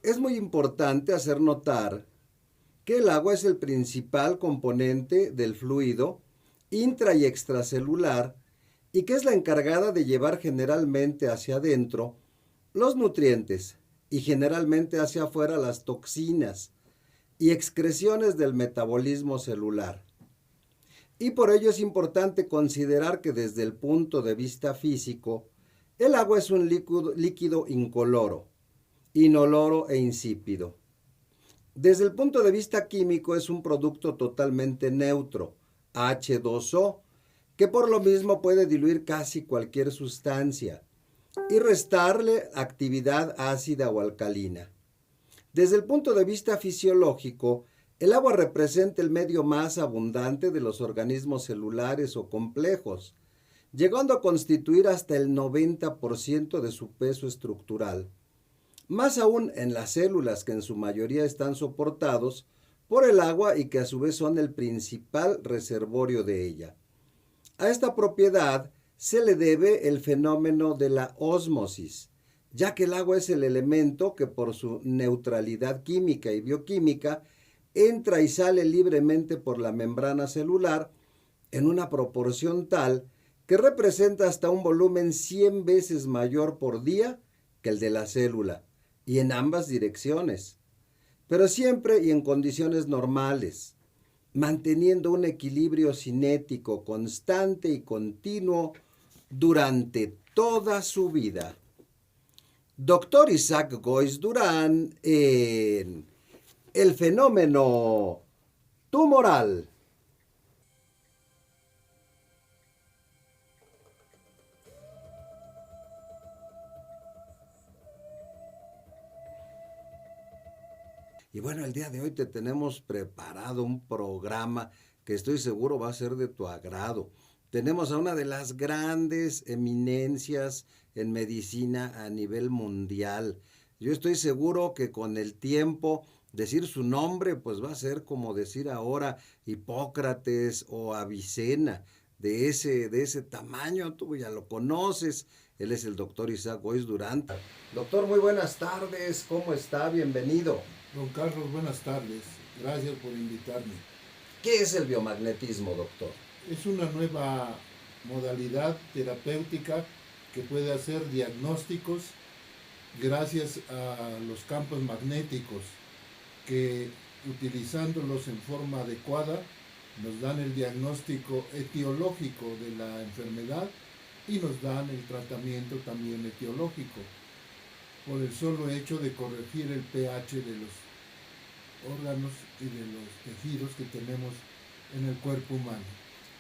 Es muy importante hacer notar que el agua es el principal componente del fluido intra y extracelular y que es la encargada de llevar generalmente hacia adentro los nutrientes y generalmente hacia afuera las toxinas y excreciones del metabolismo celular. Y por ello es importante considerar que desde el punto de vista físico, el agua es un líquido incoloro, inoloro e insípido. Desde el punto de vista químico es un producto totalmente neutro, H2O, que por lo mismo puede diluir casi cualquier sustancia y restarle actividad ácida o alcalina. Desde el punto de vista fisiológico, el agua representa el medio más abundante de los organismos celulares o complejos, llegando a constituir hasta el 90% de su peso estructural. Más aún en las células que en su mayoría están soportados por el agua y que a su vez son el principal reservorio de ella. A esta propiedad se le debe el fenómeno de la ósmosis, ya que el agua es el elemento que por su neutralidad química y bioquímica entra y sale libremente por la membrana celular en una proporción tal que representa hasta un volumen 100 veces mayor por día que el de la célula, y en ambas direcciones, pero siempre y en condiciones normales, manteniendo un equilibrio cinético constante y continuo durante toda su vida. Dr. Isaac Goiz Durán en El fenómeno tumoral. Y bueno, el día de hoy te tenemos preparado un programa que estoy seguro va a ser de tu agrado. Tenemos a una de las grandes eminencias en medicina a nivel mundial. Yo estoy seguro que con el tiempo decir su nombre pues va a ser como decir ahora Hipócrates o Avicena, de ese tamaño, tú ya lo conoces. Él es el doctor Isaac Goiz Durán. Doctor, muy buenas tardes, ¿cómo está? Bienvenido. Don Carlos, buenas tardes. Gracias por invitarme. ¿Qué es el biomagnetismo, doctor? Es una nueva modalidad terapéutica que puede hacer diagnósticos gracias a los campos magnéticos que, utilizándolos en forma adecuada, nos dan el diagnóstico etiológico de la enfermedad y nos dan el tratamiento también etiológico, por el solo hecho de corregir el pH de los órganos y de los tejidos que tenemos en el cuerpo humano.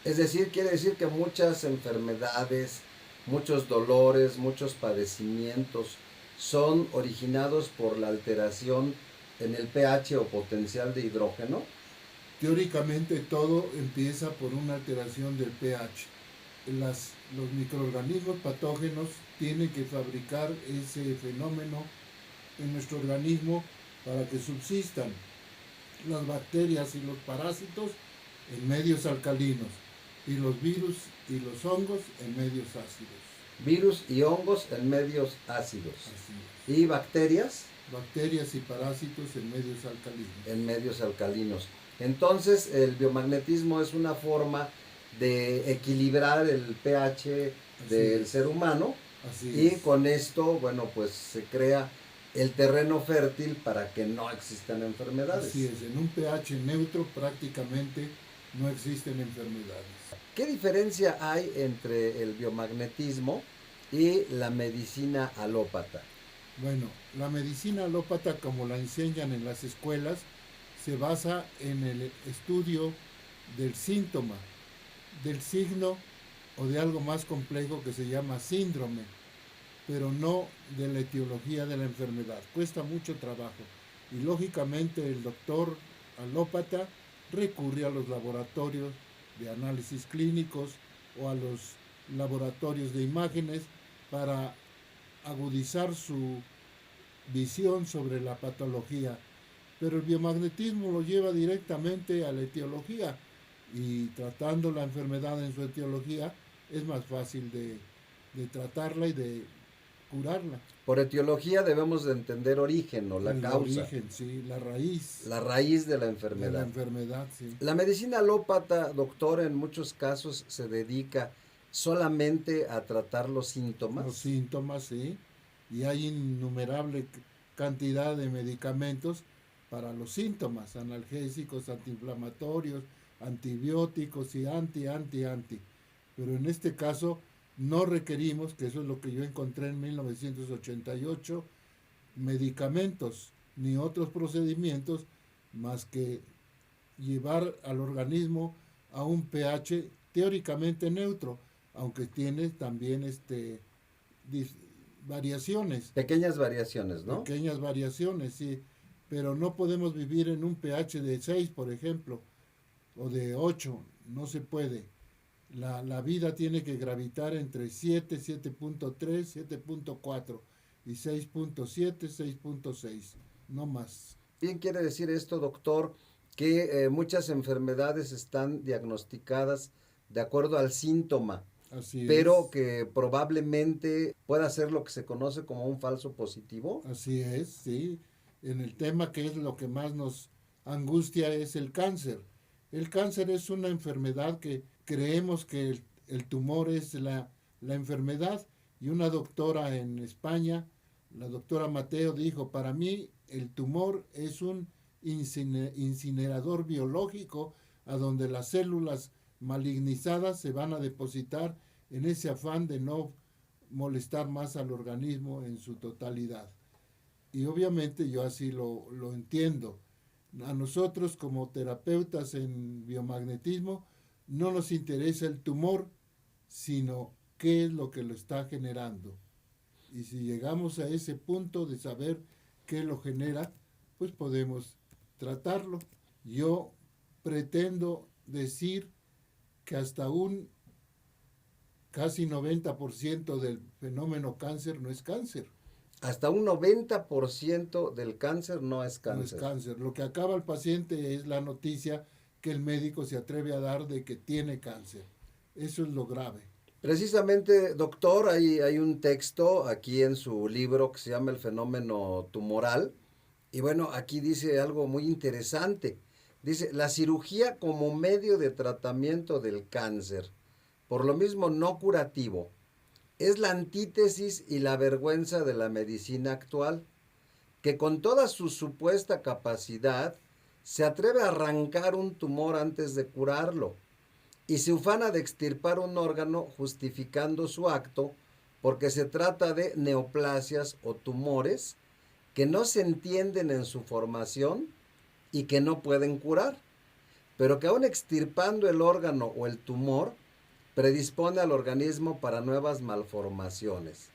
Es decir, quiere decir que muchas enfermedades, muchos dolores, muchos padecimientos son originados por la alteración en el pH o potencial de hidrógeno. Teóricamente todo empieza por una alteración del pH. Los microorganismos patógenos tienen que fabricar ese fenómeno en nuestro organismo para que subsistan. Las bacterias y los parásitos en medios alcalinos y los virus y los hongos en medios ácidos. Virus y hongos en medios ácidos. Así es. ¿Y bacterias? Bacterias y parásitos en medios alcalinos. En medios alcalinos. Entonces, el biomagnetismo es una forma de equilibrar el pH del ser humano. Así y es. con esto, bueno, pues se crea el terreno fértil para que no existan enfermedades. Así es, en un pH neutro prácticamente no existen enfermedades. ¿Qué diferencia hay entre el biomagnetismo y la medicina alópata? Bueno, la medicina alópata, como la enseñan en las escuelas, se basa en el estudio del síntoma, del signo o de algo más complejo que se llama síndrome, pero no de la etiología de la enfermedad. Cuesta mucho trabajo y lógicamente el doctor alópata recurre a los laboratorios de análisis clínicos o a los laboratorios de imágenes para agudizar su visión sobre la patología. Pero el biomagnetismo lo lleva directamente a la etiología Y tratando la enfermedad en su etiología es más fácil de tratarla y de curarla. Por etiología debemos de entender origen o la El causa, origen, sí, la raíz la raíz de la de la enfermedad. enfermedad, sí. La medicina alópata, doctor, en muchos casos se dedica solamente a tratar los Los síntomas. síntomas, sí. Y hay innumerable cantidad de medicamentos para los síntomas, analgésicos, antiinflamatorios, antibióticos y anti. Pero en este caso no requerimos, que eso es lo que yo encontré en 1988, medicamentos ni otros procedimientos más que llevar al organismo a un pH teóricamente neutro, aunque tiene también variaciones, Pequeñas variaciones, ¿no? pequeñas variaciones, sí, pero no podemos vivir en un pH de 6, por ejemplo, o de 8, no se puede. La vida tiene que gravitar entre 7, 7.3, 7.4 y 6.7, 6.6, no más. Bien quiere decir esto, doctor, que muchas enfermedades están diagnosticadas de acuerdo al síntoma, Así pero es. que probablemente pueda ser lo que se conoce como un falso positivo. Así es, sí. En el tema que es lo que más nos angustia es el cáncer. El cáncer es una enfermedad que creemos que el tumor es la enfermedad y una doctora en España, la doctora Mateo, dijo, para mí el tumor es un incinerador biológico a donde las células malignizadas se van a depositar en ese afán de no molestar más al organismo en su totalidad. Y obviamente yo así lo entiendo. A nosotros como terapeutas en biomagnetismo no nos interesa el tumor, sino qué es lo que lo está generando. Y si llegamos a ese punto de saber qué lo genera, pues podemos tratarlo. Yo pretendo decir que hasta un casi 90% del fenómeno cáncer no es cáncer. Hasta un 90% del cáncer no es No es cáncer. cáncer. Lo que acaba el paciente es la noticia que el médico se atreve a dar de que tiene cáncer. Eso es lo grave. Precisamente, doctor, hay un texto aquí en su libro que se llama El fenómeno tumoral. Y bueno, aquí dice algo muy interesante. Dice, la cirugía como medio de tratamiento del cáncer, por lo mismo no curativo, es la antítesis y la vergüenza de la medicina actual, que con toda su supuesta capacidad se atreve a arrancar un tumor antes de curarlo y se ufana de extirpar un órgano justificando su acto porque se trata de neoplasias o tumores que no se entienden en su formación y que no pueden curar, pero que aún extirpando el órgano o el tumor, predispone al organismo para nuevas malformaciones,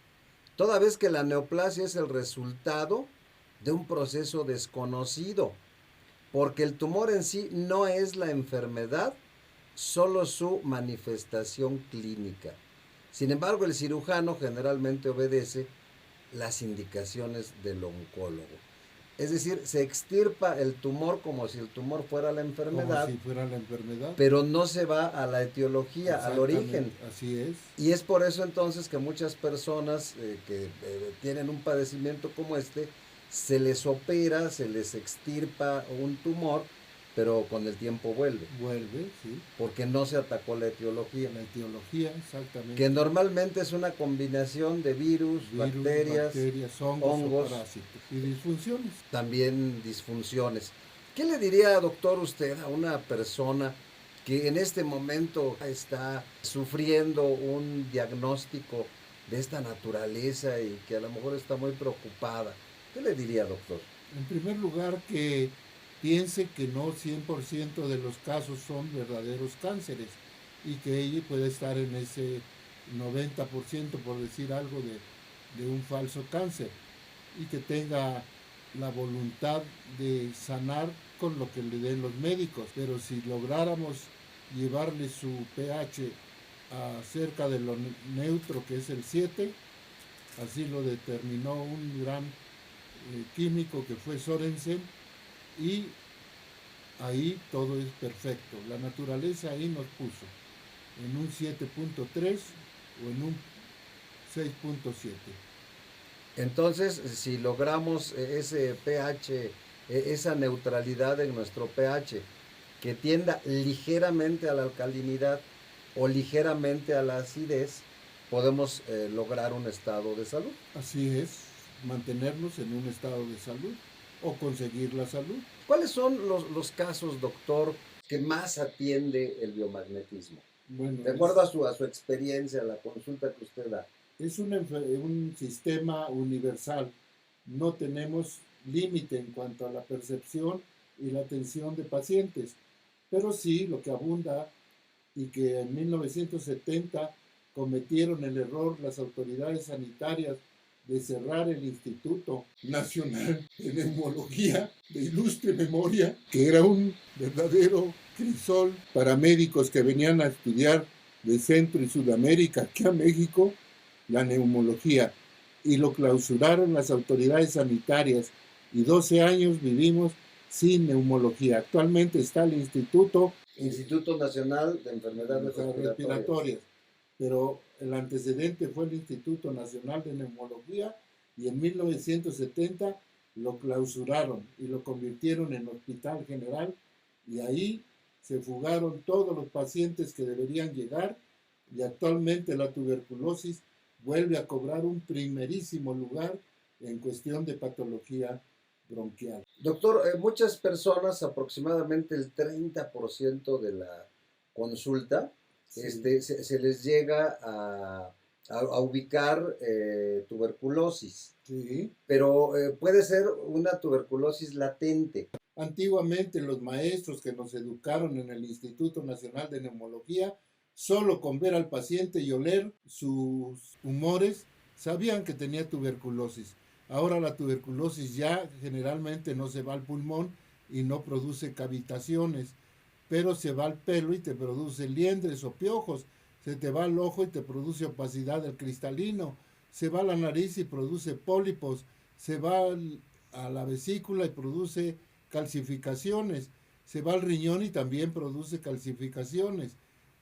toda vez que la neoplasia es el resultado de un proceso desconocido, porque el tumor en sí no es la enfermedad, solo su manifestación clínica. Sin embargo, el cirujano generalmente obedece las indicaciones del oncólogo. Es decir, se extirpa el tumor como si el tumor fuera la Como enfermedad, si fuera la enfermedad. pero no se va a la etiología, al origen. Exactamente, así es. Y es por eso entonces que muchas personas que tienen un padecimiento como este, se les opera, se les extirpa un tumor, pero con el tiempo vuelve, Vuelve, sí. porque no se atacó la etiología, La etiología, que exactamente. normalmente es una combinación de virus, Virus, bacterias, bacterias, hongos o hongos, parásitos. Y disfunciones. también disfunciones. ¿Qué le diría, doctor, usted a una persona que en este momento está sufriendo un diagnóstico de esta naturaleza y que a lo mejor está muy preocupada? ¿Qué le diría, doctor? En primer lugar, que piense que no 100% de los casos son verdaderos cánceres y que ella puede estar en ese 90%, por decir algo, de un falso cáncer y que tenga la voluntad de sanar con lo que le den los médicos. Pero si lográramos llevarle su pH a cerca de lo neutro, que es el 7, así lo determinó un gran químico que fue Sorensen, y ahí todo es perfecto. La naturaleza ahí nos puso en un 7.3 o en un 6.7. Entonces, si logramos ese pH, esa neutralidad en nuestro pH, que tienda ligeramente a la alcalinidad o ligeramente a la acidez, podemos lograr un estado de salud. Así es, mantenernos en un estado de salud o conseguir la salud. ¿Cuáles son los casos, doctor, que más atiende el biomagnetismo? Bueno, De acuerdo a su experiencia, a la consulta que usted da. es un sistema universal. No tenemos límite en cuanto a la percepción y la atención de pacientes, pero sí lo que abunda y que en 1970 cometieron el error las autoridades sanitarias de cerrar el Instituto Nacional de Neumología de ilustre memoria, que era un verdadero crisol para médicos que venían a estudiar de Centro y Sudamérica aquí a México la neumología, y lo clausuraron las autoridades sanitarias y 12 años vivimos sin neumología. Actualmente está el Instituto Nacional de Enfermedades Respiratorias. respiratorias, pero el antecedente fue el Instituto Nacional de Neumología y en 1970 lo clausuraron y lo convirtieron en Hospital General y ahí se fugaron todos los pacientes que deberían llegar y actualmente la tuberculosis vuelve a cobrar un primerísimo lugar en cuestión de patología bronquial. Doctor, muchas personas, aproximadamente el 30% de la consulta, Sí, se les llega a ubicar tuberculosis, sí. pero puede ser una tuberculosis latente. Antiguamente los maestros que nos educaron en el Instituto Nacional de Neumología, solo con ver al paciente y oler sus humores, sabían que tenía tuberculosis. Ahora la tuberculosis ya generalmente no se va al pulmón y no produce cavitaciones, pero se va al pelo y te produce liendres o piojos. Se te va al ojo y te produce opacidad del cristalino. Se va a la nariz y produce pólipos. Se va a la vesícula y produce calcificaciones. Se va al riñón y también produce calcificaciones.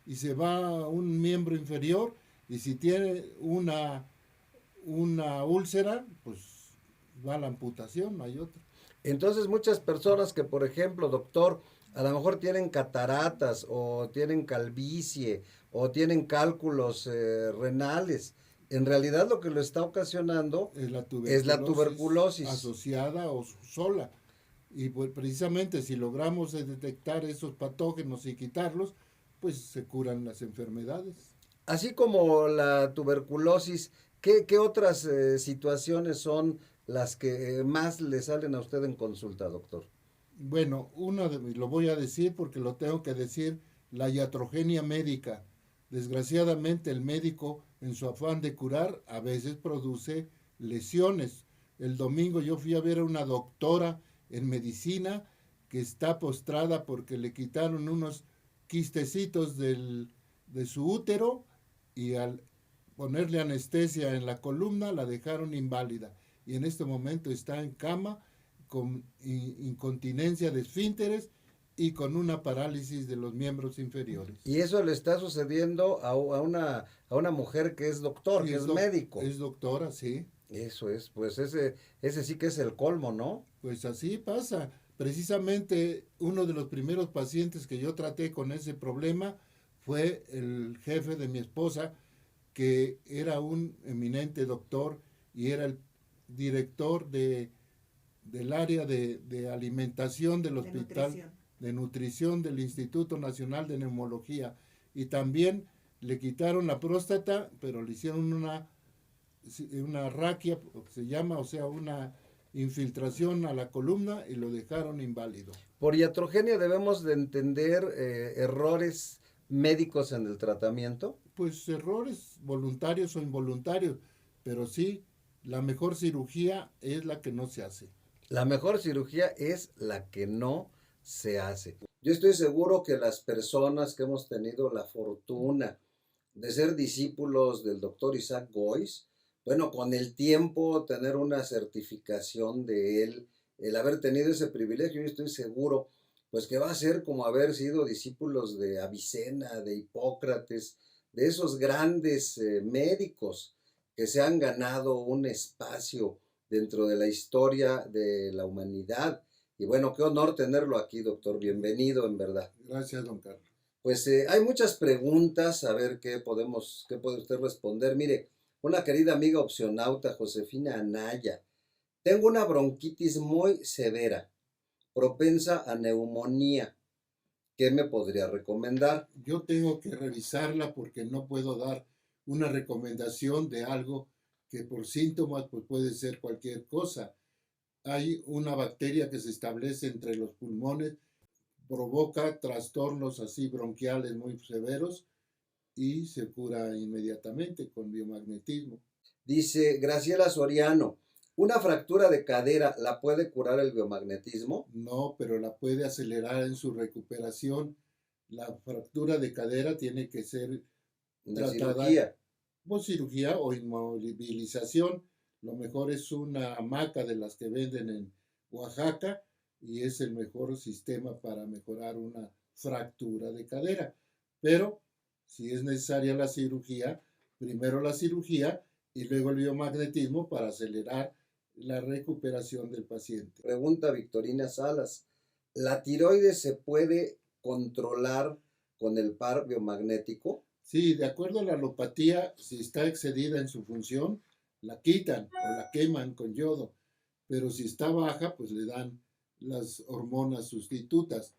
Y se va a un miembro inferior y si tiene una úlcera, pues va a la amputación, no hay otra. Entonces muchas personas que, por ejemplo, doctor, a lo mejor tienen cataratas o tienen calvicie o tienen cálculos renales, en realidad lo que lo está ocasionando es la tuberculosis. asociada o sola. Y pues precisamente si logramos detectar esos patógenos y quitarlos, pues se curan las enfermedades. Así como la tuberculosis, ¿qué otras situaciones son las que más le salen a usted en consulta, doctor? Bueno, lo voy a decir porque lo tengo que decir, la iatrogenia médica. Desgraciadamente el médico, en su afán de curar, a veces produce lesiones. El domingo yo fui a ver a una doctora en medicina que está postrada porque le quitaron unos quistecitos de su útero y al ponerle anestesia en la columna la dejaron inválida. Y en este momento está en cama con incontinencia de esfínteres y con una parálisis de los miembros inferiores. Y eso le está sucediendo a una mujer que es doctor, Sí, que es médico. es doctora, sí. Eso es, pues ese sí que es el colmo, ¿no? Pues así pasa. Precisamente uno de los primeros pacientes que yo traté con ese problema fue el jefe de mi esposa, que era un eminente doctor y era el director del área de alimentación del hospital, de nutrición del Instituto Nacional de Neumología. Y también le quitaron la próstata, pero le hicieron una raquia, se llama, o sea, una infiltración a la columna y lo dejaron inválido. Por iatrogenia debemos de entender errores médicos en el tratamiento. Pues errores voluntarios o involuntarios, pero sí, la mejor cirugía es la que no se hace. La mejor cirugía es la que no se hace. Yo estoy seguro que las personas que hemos tenido la fortuna de ser discípulos del doctor Isaac Gois, bueno, con el tiempo tener una certificación de él, el haber tenido ese privilegio, yo estoy seguro pues que va a ser como haber sido discípulos de Avicena, de Hipócrates, de esos grandes médicos que se han ganado un espacio dentro de la historia de la humanidad. Y bueno, qué honor tenerlo aquí, doctor. Bienvenido, en verdad. Gracias, don Carlos. Pues hay muchas preguntas, a ver qué puede usted responder. Mire, una querida amiga opcionauta, Josefina Anaya, tengo una bronquitis muy severa, propensa a neumonía. ¿Qué me podría recomendar? Yo tengo que revisarla porque no puedo dar una recomendación de algo que por síntomas pues puede ser cualquier cosa. Hay una bacteria que se establece entre los pulmones, provoca trastornos así bronquiales muy severos y se cura inmediatamente con biomagnetismo. Dice Graciela Soriano, ¿una fractura de cadera la puede curar el biomagnetismo? No, pero la puede acelerar en su recuperación. La fractura de cadera tiene que ser Una tratada cirugía. por cirugía o inmovilización. Lo mejor es una hamaca de las que venden en Oaxaca y es el mejor sistema para mejorar una fractura de cadera. Pero si es necesaria la cirugía, primero la cirugía y luego el biomagnetismo para acelerar la recuperación del paciente. Pregunta Victorina Salas, ¿la tiroides se puede controlar con el par biomagnético? Sí, de acuerdo a la alopatía, si está excedida en su función, la quitan o la queman con yodo, pero si está baja, pues le dan las hormonas sustitutas.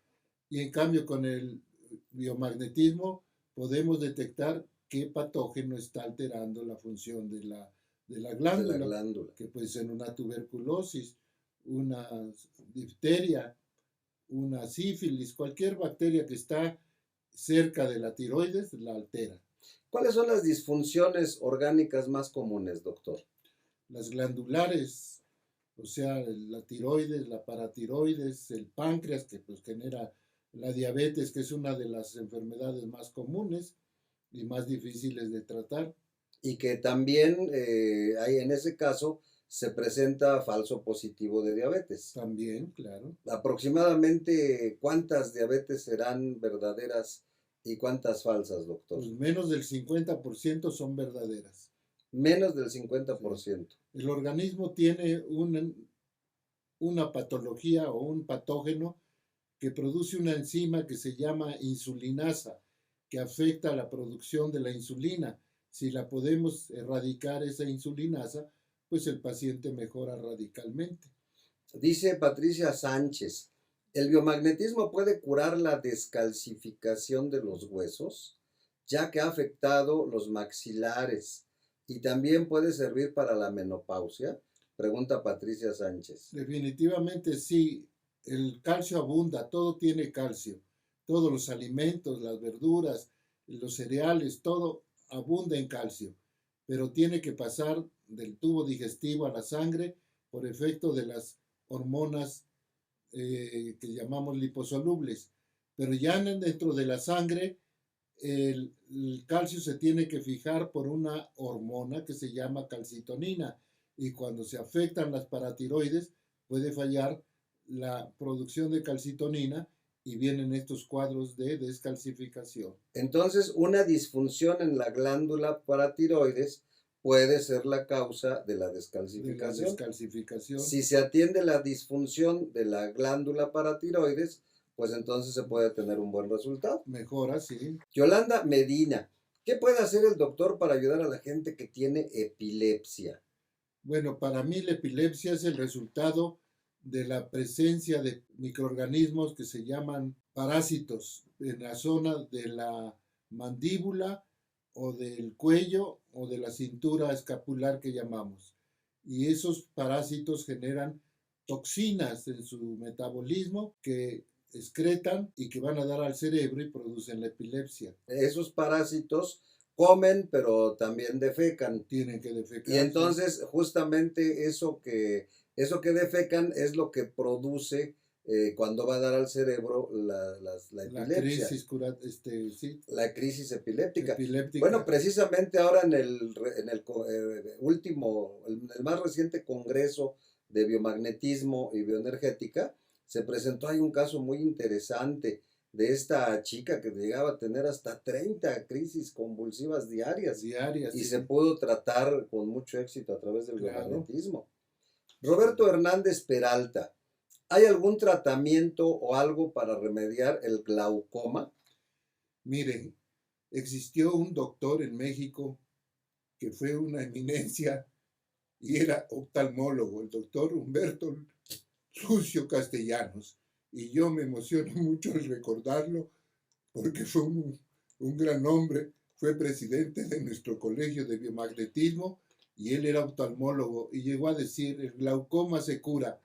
Y en cambio, con el biomagnetismo podemos detectar qué patógeno está alterando la función de la De la glándula, glándula. que puede ser una tuberculosis, una difteria, una sífilis, cualquier bacteria que está cerca de la tiroides la altera. ¿Cuáles son las disfunciones orgánicas más comunes, doctor? Las glandulares, o sea, la tiroides, la paratiroides, el páncreas, que pues genera la diabetes, que es una de las enfermedades más comunes y más difíciles de tratar. Y que también hay en ese caso se presenta falso positivo de diabetes. También, claro. Aproximadamente, ¿cuántas diabetes serán verdaderas y cuántas falsas, doctor? Pues menos del 50% son verdaderas. Menos del 50%. Sí. El organismo tiene una patología o un patógeno que produce una enzima que se llama insulinasa, que afecta a la producción de la insulina. Si la podemos erradicar esa insulinasa, pues el paciente mejora radicalmente. Dice Patricia Sánchez, ¿el biomagnetismo puede curar la descalcificación de los huesos, ya que ha afectado los maxilares y también puede servir para la menopausia? Pregunta Patricia Sánchez. Definitivamente sí, el calcio abunda, todo tiene calcio, todos los alimentos, las verduras, los cereales, todo abunda en calcio, pero tiene que pasar del tubo digestivo a la sangre por efecto de las hormonas que llamamos liposolubles. Pero ya dentro de la sangre, el calcio se tiene que fijar por una hormona que se llama calcitonina y cuando se afectan las paratiroides puede fallar la producción de calcitonina y vienen estos cuadros de descalcificación. Entonces, una disfunción en la glándula paratiroides puede ser la causa de la descalcificación. De la descalcificación. Si se atiende la disfunción de la glándula paratiroides, pues entonces se puede tener un buen resultado. Mejora, sí. Yolanda Medina, ¿qué puede hacer el doctor para ayudar a la gente que tiene epilepsia? Bueno, para mí la epilepsia es el resultado de la presencia de microorganismos que se llaman parásitos en la zona de la mandíbula o del cuello o de la cintura escapular que llamamos. Y esos parásitos generan toxinas en su metabolismo que excretan y que van a dar al cerebro y producen la epilepsia. Esos parásitos comen, pero también defecan. Tienen que defecar. Y entonces, justamente eso que defecan es lo que produce cuando va a dar al cerebro la epilepsia. Sí. La crisis epiléptica. Epiléptica. Bueno, precisamente ahora en el último, el más reciente congreso de biomagnetismo y bioenergética, se presentó ahí un caso muy interesante de esta chica que llegaba a tener hasta 30 crisis convulsivas diarias Diarias, y sí, se pudo tratar con mucho éxito a través del claro. biomagnetismo. Sí. Roberto Hernández Peralta, ¿hay algún tratamiento o algo para remediar el glaucoma? Mire, existió un doctor en México que fue una eminencia y era oftalmólogo, el doctor Humberto Lucio Castellanos. Y yo me emociono mucho al recordarlo porque fue un gran hombre, fue presidente de nuestro colegio de biomagnetismo y él era oftalmólogo y llegó a decir, el glaucoma se cura.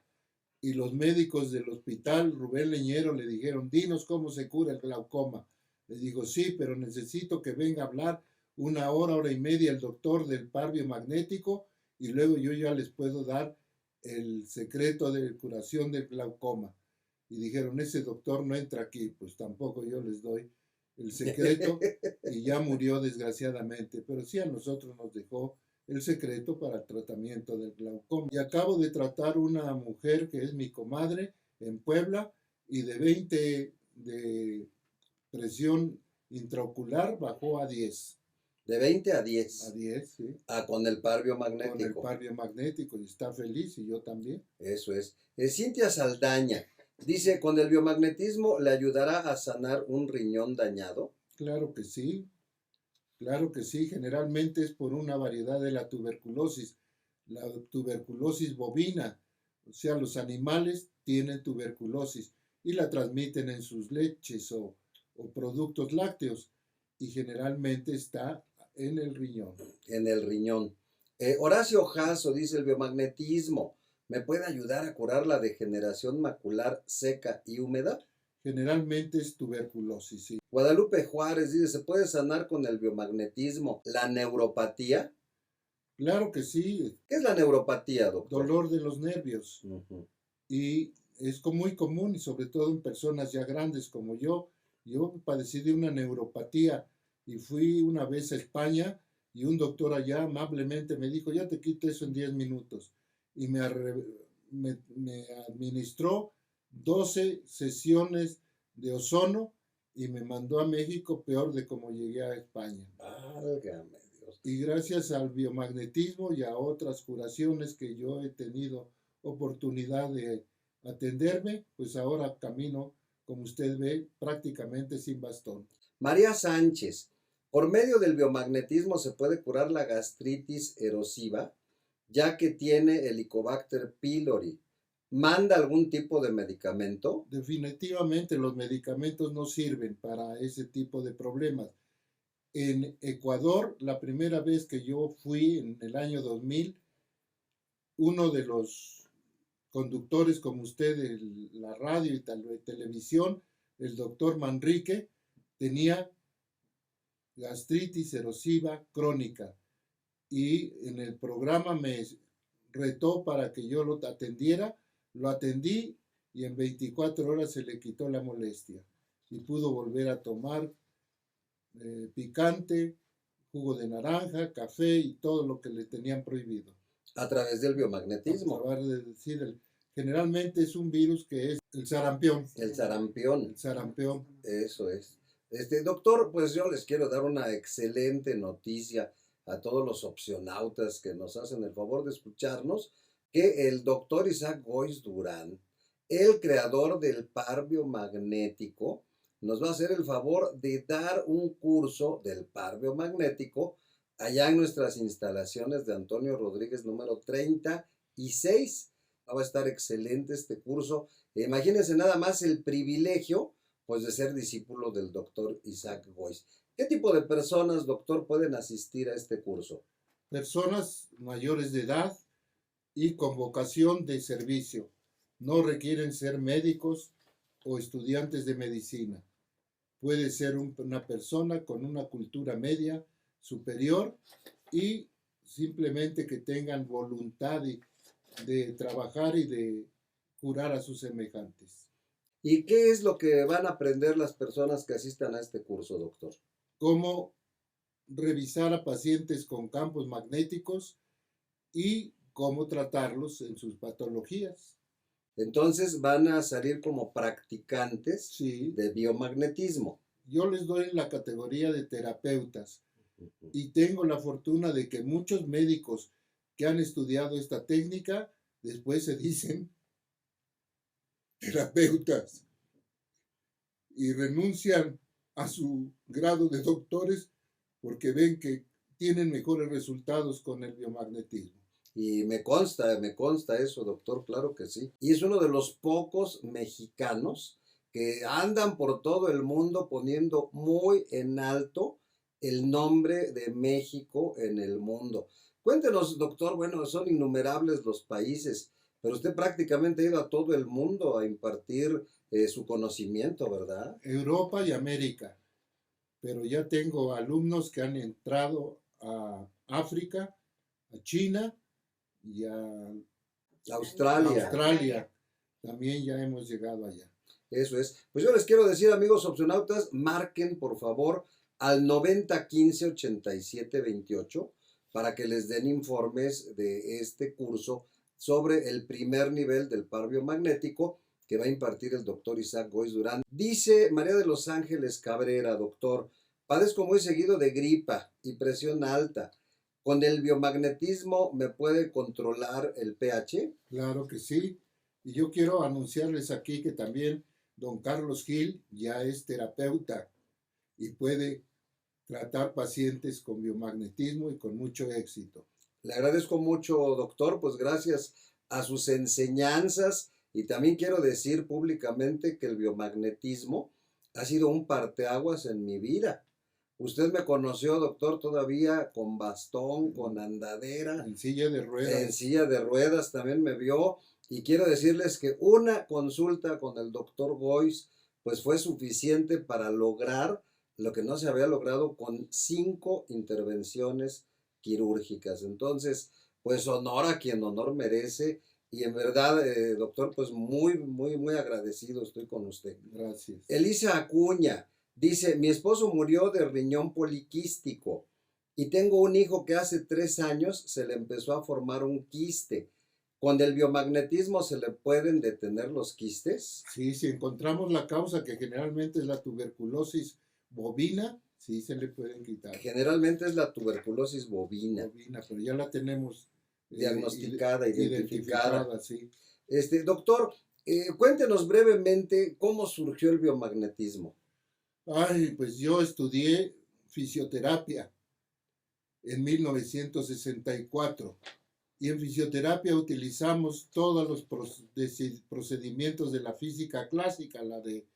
Y los médicos del hospital Rubén Leñero le dijeron, dinos cómo se cura el glaucoma. Le digo, sí, pero necesito que venga a hablar una hora y media el doctor del par biomagnético y luego yo ya les puedo dar el secreto de curación del glaucoma. Y dijeron, ese doctor no entra aquí, pues tampoco yo les doy el secreto y ya murió desgraciadamente, pero sí a nosotros nos dejó el secreto para el tratamiento del glaucoma. Y acabo de tratar una mujer que es mi comadre en Puebla y de 20 de presión intraocular bajó a 10. De 20 a A 10. 10, sí. Con el par Con el biomagnético. par biomagnético y está feliz y yo también. Eso es. Cintia Saldaña dice, ¿con el biomagnetismo le ayudará a sanar un riñón dañado? Claro que sí. Claro que sí, generalmente es por una variedad de la tuberculosis bovina, o sea, los animales tienen tuberculosis y la transmiten en sus leches o productos lácteos y generalmente está en el riñón. En el riñón. Horacio Jasso dice, el biomagnetismo me puede ayudar a curar la degeneración macular seca y húmeda. Generalmente es tuberculosis, sí. Guadalupe Juárez dice, ¿se puede sanar con el biomagnetismo la neuropatía? Claro que sí, ¿Qué es la neuropatía, doctor? dolor de los nervios. Ujú. Y es muy común y sobre todo en personas ya grandes como yo. Yo padecí de una neuropatía y fui una vez a España y un doctor allá amablemente me dijo, ya te quito eso en 10 minutos. Y me administró 12 sesiones de ozono y me mandó a México peor de como llegué a España. Válgame Dios. Y gracias al biomagnetismo y a otras curaciones que yo he tenido oportunidad de atenderme, pues ahora camino, como usted ve, prácticamente sin bastón. María Sánchez, por medio del biomagnetismo se puede curar la gastritis erosiva, ya que tiene Helicobacter pylori. ¿Manda algún tipo de medicamento? Definitivamente los medicamentos no sirven para ese tipo de problemas. En Ecuador, la primera vez que yo fui en el año 2000, uno de los conductores como usted de la radio y televisión, el doctor Manrique, tenía gastritis erosiva crónica y en el programa me retó para que yo lo atendiera, lo atendí y en 24 horas se le quitó la molestia y pudo volver a tomar picante, jugo de naranja, café y todo lo que le tenían prohibido. A través del biomagnetismo. A través de decir, generalmente es un virus que es el sarampión. El sarampión. El sarampión. Eso es. Doctor, pues yo les quiero dar una excelente noticia a todos los opcionautas que nos hacen el favor de escucharnos, que el doctor Isaac Gois Durán, el creador del par biomagnético, nos va a hacer el favor de dar un curso del par biomagnético allá en nuestras instalaciones de Antonio Rodríguez número 36. Va a estar excelente este curso. Imagínense nada más el privilegio, pues, de ser discípulo del doctor Isaac Gois. ¿Qué tipo de personas, doctor, pueden asistir a este curso? Personas mayores de edad y con vocación de servicio. No requieren ser médicos o estudiantes de medicina. Puede ser una persona con una cultura media, superior y simplemente que tengan voluntad de trabajar y de curar a sus semejantes. ¿Y qué es lo que van a aprender las personas que asistan a este curso, doctor? Cómo revisar a pacientes con campos magnéticos y cómo tratarlos en sus patologías. Entonces van a salir como practicantes Sí, de biomagnetismo. yo les doy la categoría de terapeutas y tengo la fortuna de que muchos médicos que han estudiado esta técnica después se dicen terapeutas y renuncian a su grado de doctores porque ven que tienen mejores resultados con el biomagnetismo. Y me consta eso, doctor, claro que sí. Y es uno de los pocos mexicanos que andan por todo el mundo poniendo muy en alto el nombre de México en el mundo. Cuéntenos, doctor, bueno, son innumerables los países, pero usted prácticamente ha ido a todo el mundo a impartir su conocimiento, ¿verdad? Europa y América, pero ya tengo alumnos que han entrado a África, a China y a Australia. Australia. También ya hemos llegado allá. Eso es. Pues yo les quiero decir, amigos opcionautas, marquen por favor al 9015-8728 para que les den informes de este curso sobre el primer nivel del par biomagnético que va a impartir el doctor Isaac Goiz Durán. Dice María de los Ángeles Cabrera, doctor, padezco muy seguido de gripa y presión alta. ¿Con el biomagnetismo me puede controlar el pH? Claro que sí. Y yo quiero anunciarles aquí que también don Carlos Gil ya es terapeuta y puede tratar pacientes con biomagnetismo y con mucho éxito. Le agradezco mucho, doctor, pues gracias a sus enseñanzas y también quiero decir públicamente que el biomagnetismo ha sido un parteaguas en mi vida. Usted me conoció, doctor, todavía con bastón, con andadera, En silla de en ruedas. silla de ruedas también me vio y quiero decirles que una consulta con el doctor Goiz pues fue suficiente para lograr lo que no se había logrado con 5 intervenciones quirúrgicas. Entonces, pues honor a quien honor merece y en verdad, doctor, pues muy agradecido estoy con usted. Gracias. Elisa Acuña dice, mi esposo murió de riñón poliquístico y tengo un hijo que hace 3 años se le empezó a formar un quiste. ¿Con el biomagnetismo se le pueden detener los quistes? Sí, si encontramos la causa, que generalmente es la tuberculosis bovina, sí se le pueden quitar. Generalmente es la tuberculosis bovina. Bovina, pero ya la tenemos Diagnosticada, identificada. Sí. Doctor, cuéntenos brevemente cómo surgió el biomagnetismo. Ay, pues yo estudié fisioterapia en 1964 y en fisioterapia utilizamos todos los procedimientos de la física clásica, la de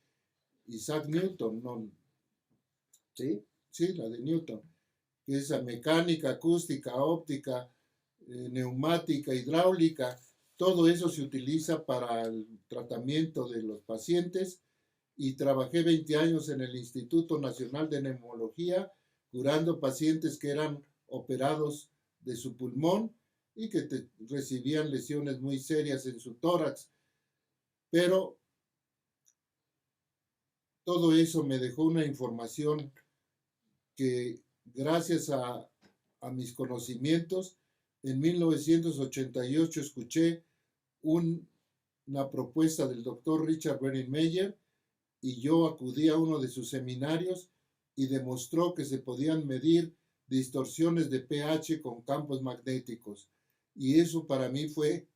Isaac Newton, ¿no? ¿Sí? Sí, la de Newton, que es la mecánica, acústica, óptica, neumática, hidráulica, todo eso se utiliza para el tratamiento de los pacientes y trabajé 20 años en el Instituto Nacional de Neumología, curando pacientes que eran operados de su pulmón y que recibían lesiones muy serias en su tórax. Pero todo eso me dejó una información que gracias a mis conocimientos, en 1988 escuché una propuesta del doctor Richard Brennan-Meyer y yo acudí a uno de sus seminarios y demostró que se podían medir distorsiones de pH con campos magnéticos. Y eso para mí fue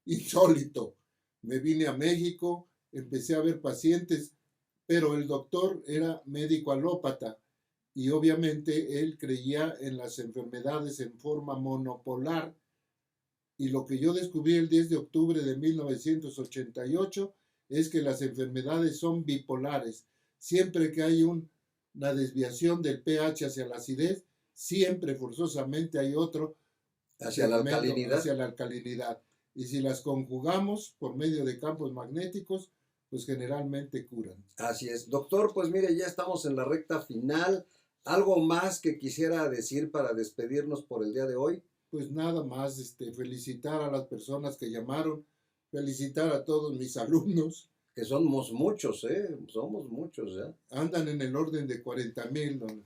insólito. Me vine a México, empecé a ver pacientes, pero el doctor era médico alópata y obviamente él creía en las enfermedades en forma monopolar. Y lo que yo descubrí el 10 de octubre de 1988 es que las enfermedades son bipolares. Siempre que hay una desviación del pH hacia la acidez, siempre forzosamente hay otro hacia la alcalinidad. Hacia la alcalinidad. Y si las conjugamos por medio de campos magnéticos, pues generalmente curan. Así es. Doctor, pues mire, ya estamos en la recta final. ¿Algo más que quisiera decir para despedirnos por el día de hoy? Pues nada más, felicitar a las personas que llamaron, felicitar a todos mis alumnos. Que somos muchos, somos muchos ya. Andan en el orden de 40,000, don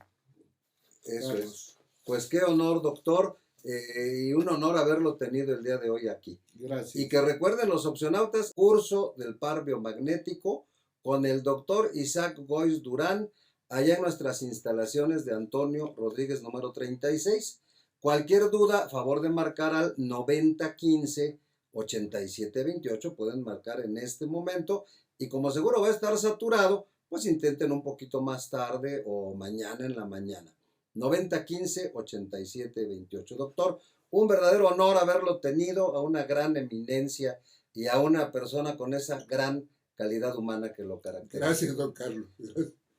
Eso Carlos. es. Pues qué honor, doctor. Y un honor haberlo tenido el día de hoy aquí. Gracias. Y que recuerden los opcionautas, curso del par biomagnético con el doctor Isaac Gois Durán, allá en nuestras instalaciones de Antonio Rodríguez número 36. Cualquier duda, favor de marcar al 9015-8728, pueden marcar en este momento, y como seguro va a estar saturado, pues intenten un poquito más tarde o mañana en la mañana. 9015-8728. Doctor, un verdadero honor haberlo tenido, a una gran eminencia y a una persona con esa gran calidad humana que lo caracteriza. Gracias, don Carlos.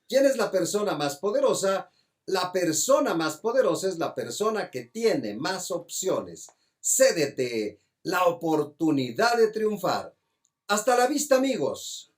¿Quién es la persona más poderosa? La persona más poderosa es la persona que tiene más opciones. Cédete la oportunidad de triunfar. Hasta la vista, amigos.